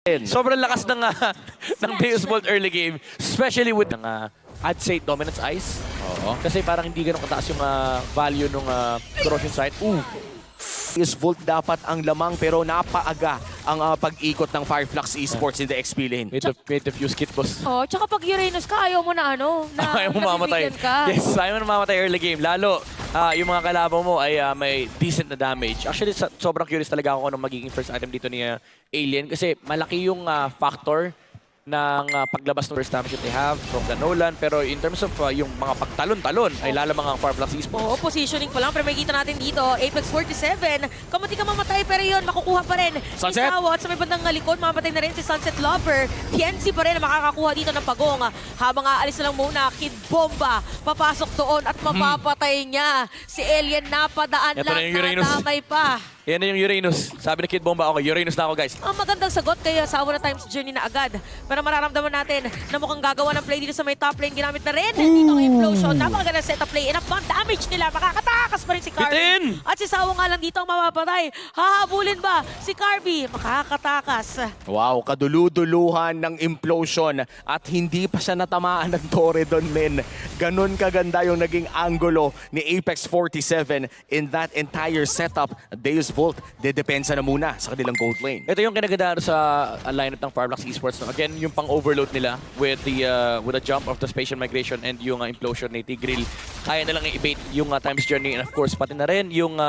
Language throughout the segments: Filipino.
Sobrang lakas ng, ng Deus Bolt early game, especially with ng, I'd say, Dominance Ice. Oo. Kasi parang hindi ganun kataas yung value ng Corrosion Sight. Deus Bolt dapat ang lamang pero napaaga ang pag-ikot ng Fireflux Esports in the XP lane. Made the fuse kit, boss. Oh, tsaka pag Uranus ka, ayaw mo na Ayaw mo mamatay. nabibigyan ka. Yes, ayaw mo na mamatay early game. Lalo, yung mga kalaban mo ay may decent na damage. Actually, sobrang curious talaga ako kung anong magiging first item dito ni Alien. Kasi malaki yung factor ng paglabas ng first damage that they have from the Nolan. Pero in terms of yung mga pagtalon-talon, ay lalamang ang Fireflux Esports. Oo, positioning pa lang. Pero may kita natin dito, Apex 47. Kamuti ka mamatay, pero yun, makukuha pa rin. Sunset! Isawa at sa may bandang likod, mamatay na rin si Sunset Lover. TNC pa rin ang makakakuha dito ng pagong. Habang aalis na lang muna, Kid Bomba, papasok doon at mapapatay niya. Si Alien napadaan Ito lang, na yung Uranus. nadamay pa. Yan na yung Uranus. Sabi ni Kid Bomba, okay, Uranus na ako, guys. Ang magandang sagot kay asawa na Times Journey na agad. Pero mararamdaman natin na mukhang gagawa ng play dito sa may top lane. Ginamit na rin dito ang implosion. Napakaganda setup play. Enough bang damage nila. Makakatakas pa rin si Carby. Bitin! At si Sawa nga lang dito ang mapapatay. Hahabulin ba si Carby? Makakatakas. Wow, kaduluduluhan ng implosion at hindi pa siya natamaan ng Torre doon, men. Ganon kaganda yung naging angulo ni Apex 47 in that entire setup. Deus Bolt, dedepensa na muna sa kanilang gold lane. Ito yung kinagandaan sa lineup ng Fireflux Esports. No? Again, yung pang-overload nila with the jump of the spatial migration and yung implosion ni Tigreal. Kaya na lang i-bait yung Times Journey and of course, pati na rin yung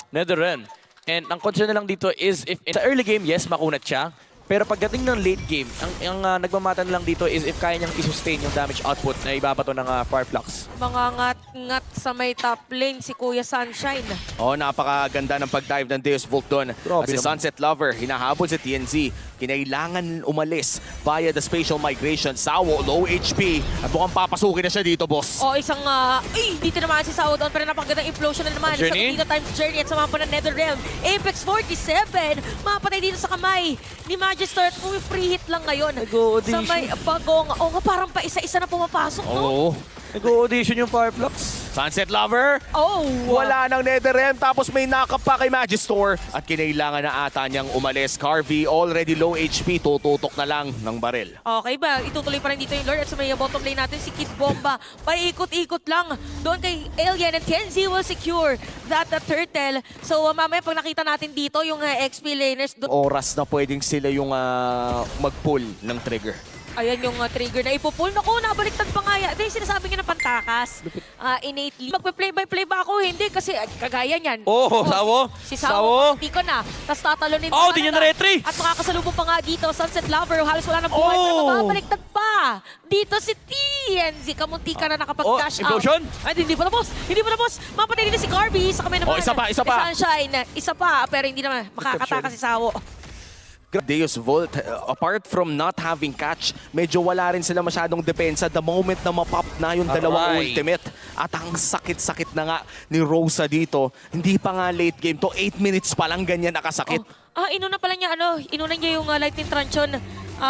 Netherrealm. And ang concern na lang dito is if sa early game, yes, makunat siya. Pero pagdating ng late game, ang nagmamatan lang dito is if kaya niyang i-sustain yung damage output na ibabato ng Fireflux. Mga ngat-ngat sa may top lane si Kuya Sunshine. Oh, napakaganda ng pag-dive ng Deus Bolt doon. Grabe At si naman. Sunset Lover, hinahabol si TNZ. Kinailangan umalis via the spatial migration. Sawo, low HP. At mukhang papasukin na siya dito, boss. O isang, dito naman si Sawa doon, pero napakagandang implosion na naman. Sa Journey? dito Times Journey at sa mga pa ng Netherrealm. Apex 47, mapatay dito sa kamay ni Magister at free hit lang ngayon. Nag-o-audition. Sa may pagong, nga parang pa isa-isa na pumapasok, no? Oo. Nag-audition yung Fireflux. Sunset Lover. Oh! Wala nang Netherrealm, tapos may nakap pa kay Magister. At kinailangan na ata niyang umalis. Carvey, already low HP, tututok na lang ng baril. Okay ba? Itutuloy pa rin dito yung Lord at sa may bottom lane natin si Kid Bomba. Paikot-ikot lang doon kay Alien and TNZ will secure that turtle. So mamaya pag nakita natin dito yung XP laners, Oras na pwedeng sila yung mag-pull ng trigger. ayan yung trigger na ipupull. Naku, nabaliktad pa nga yan. Ito yung sinasabi nga ng pantakas. Innately. Magpe-play-by-play ba ako? Hindi kasi kagaya niyan. Oh, Sawo. Si Sawo. Sawo, hindi ko na. Tapos tatalonin Oh, pa di niya na. na-retry. At makakasalubong pa nga dito, Sunset Lover. Halos wala nang buhay. Pero Oh. mababaliktad pa. Dito si TNZ. Kamunti ka na nakapag-cash out. implosion. Ay, hindi pa tapos. Hindi pa tapos. Mapatay din si Carby. Sa kamay naman. Isa pa, isa pa. Si Sunshine. Isa pa. Pero hindi naman. Makakataka si Sawo. Deus Bolt, apart from not having catch, medyo wala rin sila masyadong depensa the moment na mapop na yung dalawang Aray. ultimate. At ang sakit-sakit na nga ni Rosa dito. Hindi pa nga late game to, 8 minutes pa lang ganyan nakasakit. Inuna pala niya, inuna niya yung Lightning Truncheon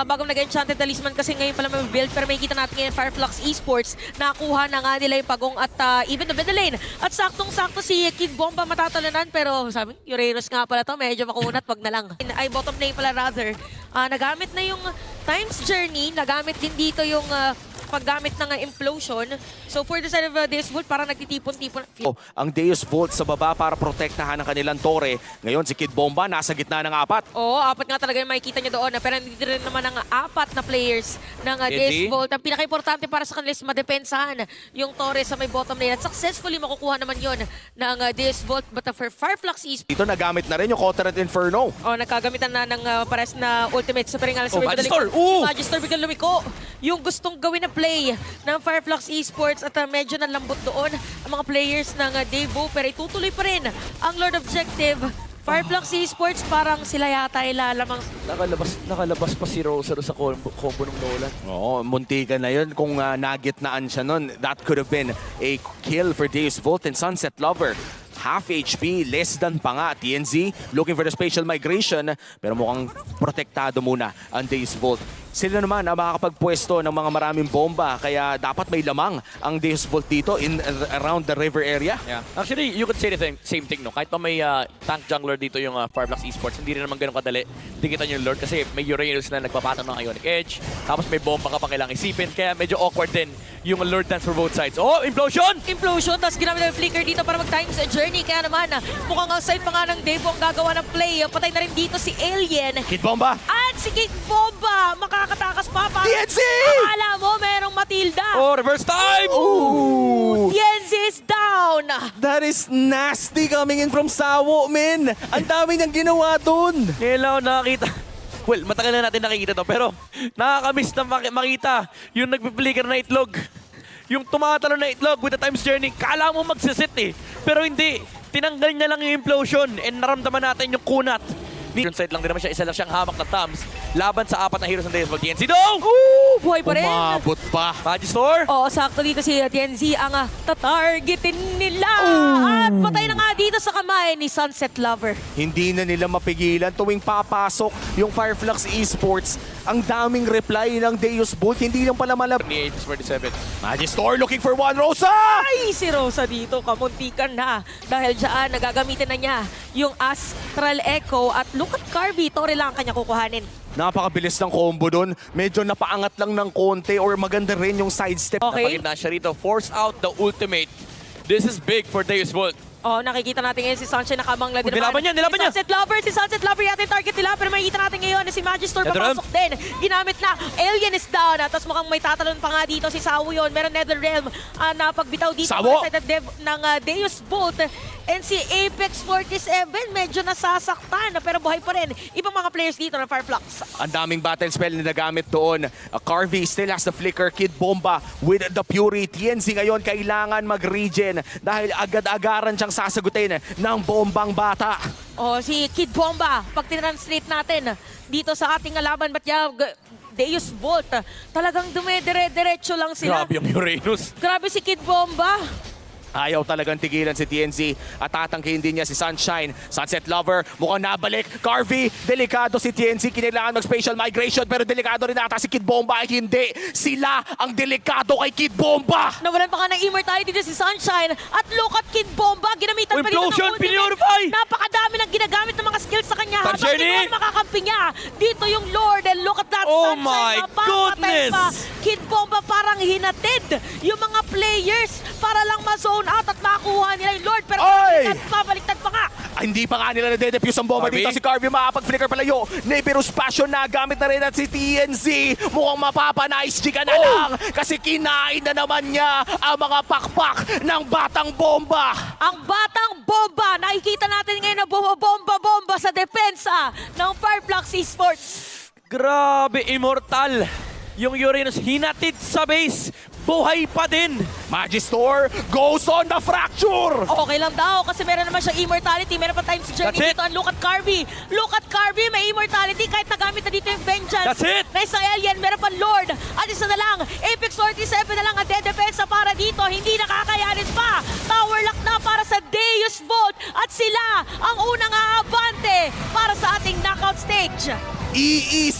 bago nag-Enchanted Talisman kasi ngayon pala may build. Pero may kita natin ngayon Fireflux Esports, nakuha na nga nila yung pagong at even the middle lane. At saktong-sakto si Kid Bomba matatalanan pero sabi, Uranus nga pala to, medyo makunat, wag na lang. Ay, bottom lane pala rather. Nagamit na yung Times Journey, nagamit din dito yung paggamit ng implosion. So for the side of Deus Bolt, parang nagtitipon-tipon. Ang Deus Bolt sa baba para protektahan ang kanilang tore. Ngayon si Kid Bomba nasa gitna ng apat. Oo, apat nga talaga yung makikita niya doon. Pero hindi rin naman ang apat na players ng Deus Bolt. Ang pinaka-importante para sa kanila is madepensahan yung Torre sa may bottom lane. At successfully makukuha naman yon ng Deus Bolt. But for Fireflux Esports, Dito nagamit na rin yung Cotterate Inferno. nagkagamitan na ng pares na ultimate. So, pero nga, Magister! Magister biglang lumiko. Yung gustong gawin na play ng Fireflux Esports at medyo nalambot doon ang mga players ng Devo. Pero itutuloy pa rin ang Lord Objective. Fireflux Esports parang sila yata ilalamang. Nakalabas pa si Rosa sa combo ng Nolan. Oo, muntikan na yun. Kung nagitnaan siya nun, that could have been a kill for Deus Bolt and Sunset Lover. Half HP, less than pa nga. TNZ looking for the spatial migration. Pero mukhang protektado muna ang Deus Bolt. sila naman ang makakapagpwesto ng mga maraming bomba. Kaya dapat may lamang ang Deus Vult dito around the river area. Yeah. Actually, you could say the same thing, no? Kahit pa may tank jungler dito yung Fireblocks Esports, hindi rin naman ganun kadali. Dikitan yung Lord kasi may Uranus na nagpapatong ng Ionic Edge. Tapos may bomba ka pa kailangang isipin. Kaya medyo awkward din yung Lord dance for both sides. Oh, implosion! Implosion, tapos ginamit ng flicker dito para mag-times a journey. Kaya naman, mukhang outside pa nga ng Devo ang gagawa ng play. Patay na rin dito si Alien. Kid Bomba! At si King Bomba, makakatakas pa. TNC! Akala mo, merong Matilda. Oh, reverse time! Ooh! TNC is down. That is nasty coming in from Sawo, men! Ang dami niyang ginawa dun! Kailangan nakakita. Well, matagal na natin nakikita to, pero nakakamiss na makita yung nagpipiliker na itlog. Yung tumatalo na itlog with the time's journey, kala mo magsisit eh. Pero hindi. Tinanggal niya lang yung implosion and naramdaman natin yung kunat. Yung side lang din naman siya, isa lang siyang hamak na thumbs laban sa apat na heroes ng Deus Vult. TNC dong! Ooh, buhay pa rin. Umabot pa! Magister! Oo, sakto dito si TNC ang tatargetin nila. At patay na nga dito sa kamay ni Sunset Lover. Hindi na nila mapigilan tuwing papasok yung Fireflux Esports. Ang daming reply ng Deus Vult. Hindi lang pala malab... Ni Aegis 47. Magister looking for one, Rosa! Ay, si Rosa dito, kamuntikan na. Dahil dyan, nagagamitin na niya yung Astral Echo at look at Carby. Tore lang ang kanya kukuhanin. Napakabilis ng combo doon. Medyo napaangat lang ng konti or maganda rin yung sidestep. Okay. Napagit na siya rito. Force out the ultimate. This is big for Deus Vult. Oh, nakikita natin ngayon si Sunshine nakamangla din Nilaban niya, nilaban niya. Si Sunset Lover yata yung target nila. Pero makikita natin ngayon na si Magister Netherrealm. papasok din. Ginamit na. Alien is down. Tapos mukhang may tatalon pa nga dito si Sawo yun. Meron Netherrealm na pagbitaw dito Sawo! sa side ng Deus Vult. And si Apex 47 medyo nasasaktan. Pero buhay pa rin. Ibang mga players dito ng Fireflux. Ang daming battle spell na nagamit doon. Carvey still has the flicker. Kid Bomba with the Fury. TNC ngayon kailangan mag-regen dahil agad-agaran siyang sasagutin ng bombang bata. Oh, si Kid Bomba, pag tinranslate natin dito sa ating laban, ba't Deus Vult, talagang dumedire-diretso lang sila. Grabe yung Uranus. Grabe si Kid Bomba. Ayaw talagang tigilan si TNC at tatangkihin din niya si Sunshine. Sunset Lover, mukhang nabalik. Carvey, delikado si TNC. Kinailangan mag-spatial migration pero delikado rin ata si Kid Bomba. Ay hindi, sila ang delikado kay Kid Bomba. Nawalan pa nga ng immortality dito si Sunshine. At look at Kid Bomba, ginamitan pa dito Implosion, ng ultimate. pinurify! Napakadami ng ginagamit ng mga skills sa kanya. Time Habang journey! kinuha makakampi niya. Dito yung Lord and look at that Oh Sunshine. my Mapapatay goodness! pa. Kid Bomba parang hinatid yung mga players para lang ma-zone out at makakuha nila yung Lord. Pero Ay! babaliktad pa nga. Hindi pa nga nila nadedefuse ang bomba Carvey? dito. Si Carvey makapag-flicker palayo. Nevirus Passion na gamit na rin at si TNC. Mukhang mapapanice ka na lang kasi kinain na naman niya ang mga pakpak ng batang bomba. Ang batang bomba, nakikita natin ngayon na bomba-bomba sa depensa ng Fireflux Esports. Grabe, immortal. Yung Uranus hinatid sa base. Buhay pa din. Magister goes on the fracture. Okay lang daw kasi meron naman siyang immortality. Meron pa times journey That's it. dito. And look at Carby. Look at Carby, may immortality kahit nagamit na dito yung Vengeance. That's it. Nice na Alien, meron pa Lord. At isa na lang, Apex 47 na lang ang dedepensa para dito. Hindi nakakayanin pa. Tower lock na para sa Deus Vult. At sila ang unang aabante para sa ating knockout stage. Iis